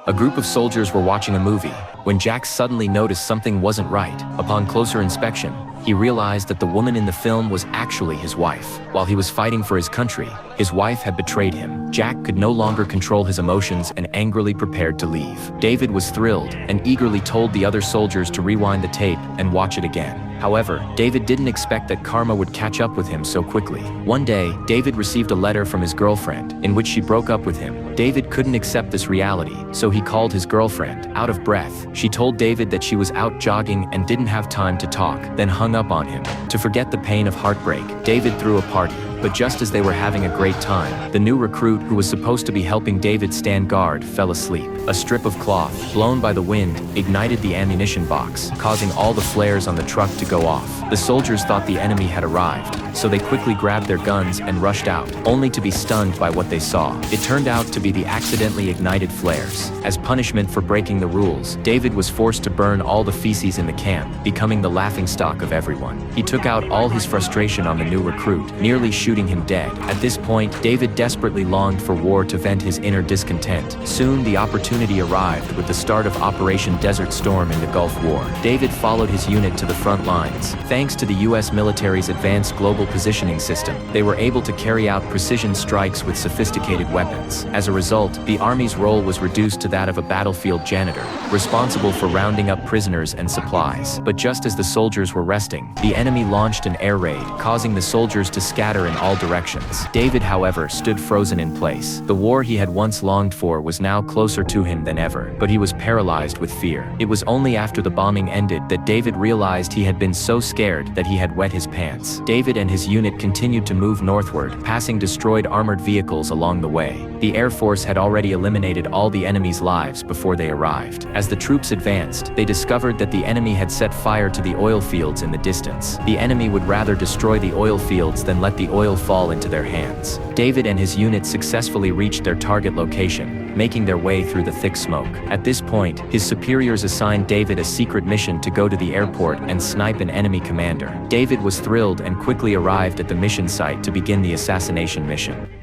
A group of soldiers were watching a movie when Jack suddenly noticed something wasn't right. Upon closer inspection, he realized that the woman in the film was actually his wife. While he was fighting for his country, his wife had betrayed him. Jack could no longer control his emotions and angrily prepared to leave. David was thrilled and eagerly told the other soldiers to rewind the tape and watch it again. However, David didn't expect that karma would catch up with him so quickly. One day, David received a letter from his girlfriend, in which she broke up with him. David couldn't accept this reality, so he called his girlfriend. Out of breath, she told David that she was out jogging and didn't have time to talk, then hung up on him. To forget the pain of heartbreak, David threw a party. But just as they were having a great time, the new recruit who was supposed to be helping David stand guard fell asleep. A strip of cloth, blown by the wind, ignited the ammunition box, causing all the flares on the truck to go off. The soldiers thought the enemy had arrived, so they quickly grabbed their guns and rushed out, only to be stunned by what they saw. It turned out to be the accidentally ignited flares. As punishment for breaking the rules, David was forced to burn all the feces in the camp, becoming the laughingstock of everyone. He took out all his frustration on the new recruit, nearly shooting him dead. At this point, David desperately longed for war to vent his inner discontent. Soon, the opportunity arrived with the start of Operation Desert Storm in the Gulf War. David followed his unit to the front lines. Thanks to the US military's advanced global positioning system, they were able to carry out precision strikes with sophisticated weapons. As a result, the Army's role was reduced to that of a battlefield janitor, responsible for rounding up prisoners and supplies. But just as the soldiers were resting, the enemy launched an air raid, causing the soldiers to scatter in all directions. David, however, stood frozen in place. The war he had once longed for was now closer to him than ever, but he was paralyzed with fear. It was only after the bombing ended that David realized he had been so scared that he had wet his pants. David and his unit continued to move northward, passing destroyed armored vehicles along the way. The Air Force had already eliminated all the enemy's lives before they arrived. As the troops advanced, they discovered that the enemy had set fire to the oil fields in the distance. The enemy would rather destroy the oil fields than let the oil fall into their hands. David and his unit successfully reached their target location, making their way through the thick smoke. At this point, his superiors assigned David a secret mission to go to the airport and snipe an enemy commander. David was thrilled and quickly arrived at the mission site to begin the assassination mission.